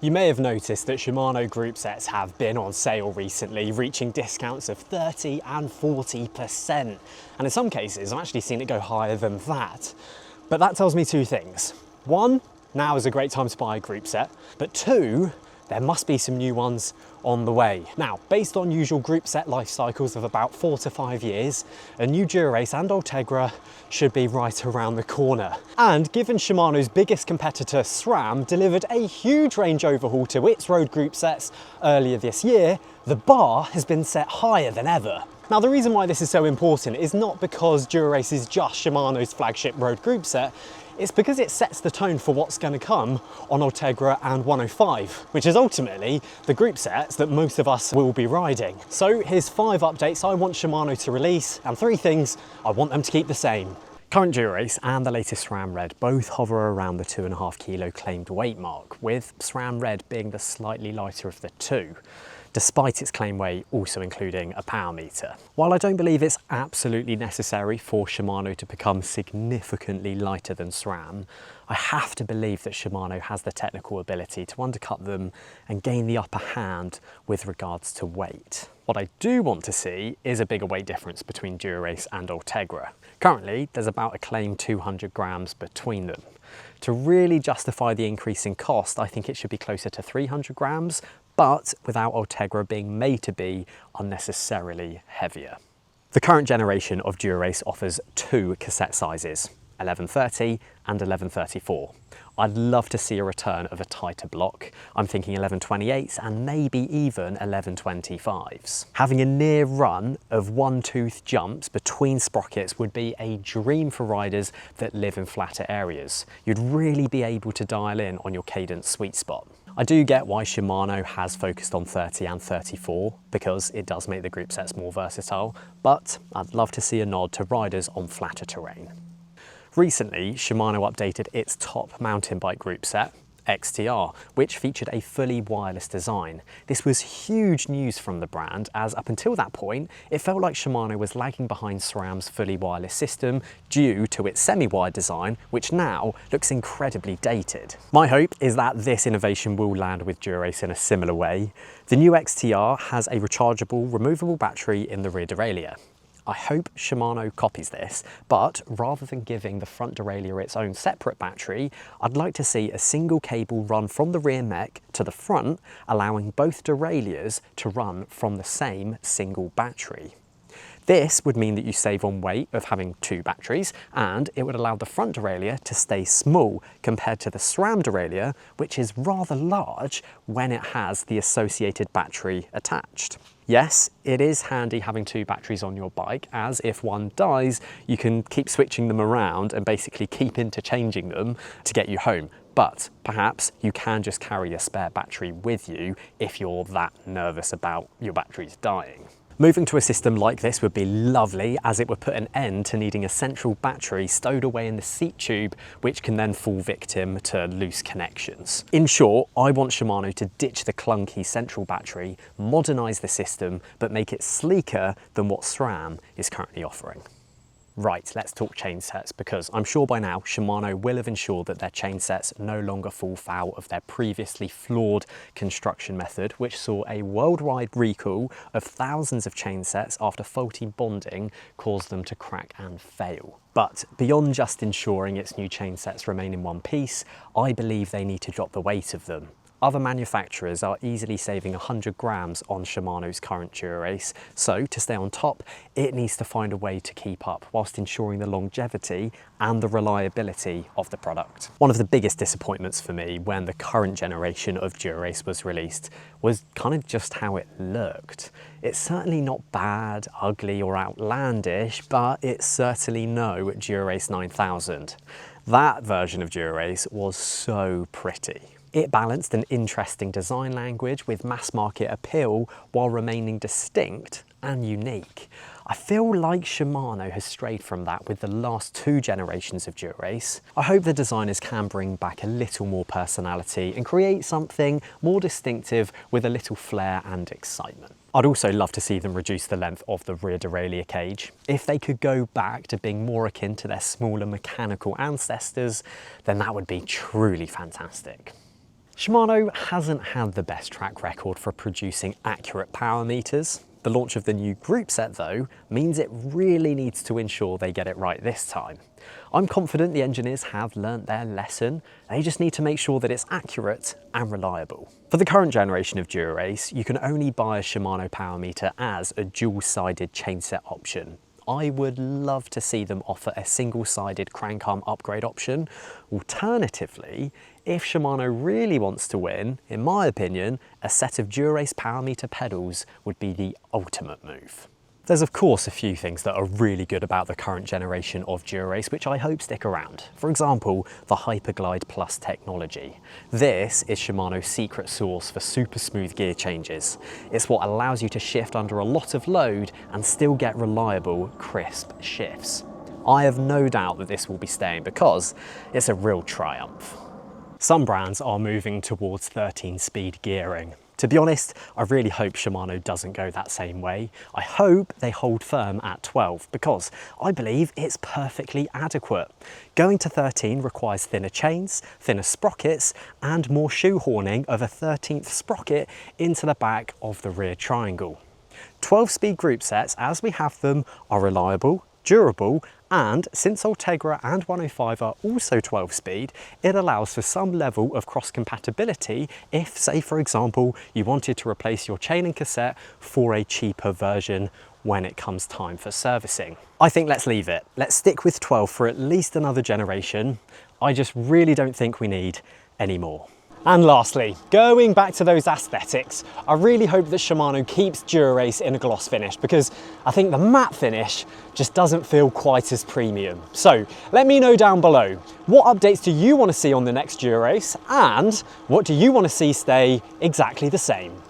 You may have noticed that Shimano group sets have been on sale recently, reaching discounts of 30 and 40%. And in some cases, I've actually seen it go higher than that. But that tells me two things. One, now is a great time to buy a group set. But two, there must be some new ones on the way. Now, based on usual group set life cycles of about 4 to 5 years, a new Dura-Ace and Ultegra should be right around the corner. And given Shimano's biggest competitor, SRAM, delivered a huge range overhaul to its road group sets earlier this year, the bar has been set higher than ever. Now, the reason why this is so important is not because Dura-Ace is just Shimano's flagship road group set, it's because it sets the tone for what's going to come on Ultegra and 105, which is ultimately the group sets that most of us will be riding. So here's 5 updates I want Shimano to release and 3 things I want them to keep the same. Current Dura-Ace and the latest SRAM Red both hover around the 2.5 kilo claimed weight mark, with SRAM Red being the slightly lighter of the two, despite its claim weight also including a power meter. While I don't believe it's absolutely necessary for Shimano to become significantly lighter than SRAM, I have to believe that Shimano has the technical ability to undercut them and gain the upper hand with regards to weight. What I do want to see is a bigger weight difference between Dura-Ace and Ultegra. Currently, there's about a claimed 200 grams between them. To really justify the increase in cost, I think it should be closer to 300 grams, but without Ultegra being made to be unnecessarily heavier. The current generation of Dura-Ace offers 2 cassette sizes, 1130 and 1134. I'd love to see a return of a tighter block. I'm thinking 1128s and maybe even 1125s. Having a near run of one-tooth jumps between sprockets would be a dream for riders that live in flatter areas. You'd really be able to dial in on your cadence sweet spot. I do get why Shimano has focused on 30 and 34 because it does make the group sets more versatile, but I'd love to see a nod to riders on flatter terrain. Recently, Shimano updated its top mountain bike group set, XTR, which featured a fully wireless design. This was huge news from the brand, as up until that point, it felt like Shimano was lagging behind SRAM's fully wireless system due to its semi-wired design, which now looks incredibly dated. My hope is that this innovation will land with Dura-Ace in a similar way. The new XTR has a rechargeable, removable battery in the rear derailleur. I hope Shimano copies this, but rather than giving the front derailleur its own separate battery, I'd like to see a single cable run from the rear mech to the front, allowing both derailleurs to run from the same single battery. This would mean that you save on weight of having 2 batteries, and it would allow the front derailleur to stay small compared to the SRAM derailleur, which is rather large when it has the associated battery attached. Yes, it is handy having 2 batteries on your bike, as if one dies, you can keep switching them around and basically keep interchanging them to get you home. But perhaps you can just carry a spare battery with you if you're that nervous about your batteries dying. Moving to a system like this would be lovely, as it would put an end to needing a central battery stowed away in the seat tube, which can then fall victim to loose connections. In short, I want Shimano to ditch the clunky central battery, modernise the system, but make it sleeker than what SRAM is currently offering. Right, let's talk chain sets, because I'm sure by now Shimano will have ensured that their chain sets no longer fall foul of their previously flawed construction method, which saw a worldwide recall of thousands of chain sets after faulty bonding caused them to crack and fail. But beyond just ensuring its new chain sets remain in one piece, I believe they need to drop the weight of them. Other manufacturers are easily saving 100 grams on Shimano's current Dura-Ace, so to stay on top, it needs to find a way to keep up whilst ensuring the longevity and the reliability of the product. One of the biggest disappointments for me when the current generation of Dura-Ace was released was kind of just how it looked. It's certainly not bad, ugly or outlandish, but it's certainly no Dura-Ace 9000. That version of Dura-Ace was so pretty. It balanced an interesting design language with mass market appeal while remaining distinct and unique. I feel like Shimano has strayed from that with the last 2 generations of Dura-Ace. I hope the designers can bring back a little more personality and create something more distinctive with a little flair and excitement. I'd also love to see them reduce the length of the rear derailleur cage. If they could go back to being more akin to their smaller mechanical ancestors, then that would be truly fantastic. Shimano hasn't had the best track record for producing accurate power meters. The launch of the new groupset though means it really needs to ensure they get it right this time. I'm confident the engineers have learnt their lesson, they just need to make sure that it's accurate and reliable. For the current generation of Dura-Ace, you can only buy a Shimano power meter as a dual-sided chainset option. I would love to see them offer a single-sided crank arm upgrade option. Alternatively, if Shimano really wants to win, in my opinion, a set of Dura-Ace power meter pedals would be the ultimate move. There's of course a few things that are really good about the current generation of Dura-Ace which I hope stick around. For example, the Hyperglide Plus technology. This is Shimano's secret sauce for super smooth gear changes. It's what allows you to shift under a lot of load and still get reliable, crisp shifts. I have no doubt that this will be staying because it's a real triumph. Some brands are moving towards 13-speed gearing. To be honest, I really hope Shimano doesn't go that same way. I hope they hold firm at 12 because I believe it's perfectly adequate. Going to 13 requires thinner chains, thinner sprockets, and more shoehorning of a 13th sprocket into the back of the rear triangle. 12-speed group sets, as we have them, are reliable, durable, and since Ultegra and 105 are also 12-speed, it allows for some level of cross-compatibility if, say for example, you wanted to replace your chain and cassette for a cheaper version when it comes time for servicing. I think let's leave it. Let's stick with 12 for at least another generation. I just really don't think we need any more. And lastly, going back to those aesthetics, I really hope that Shimano keeps Dura-Ace in a gloss finish because I think the matte finish just doesn't feel quite as premium. So let me know down below, what updates do you want to see on the next Dura-Ace and what do you want to see stay exactly the same?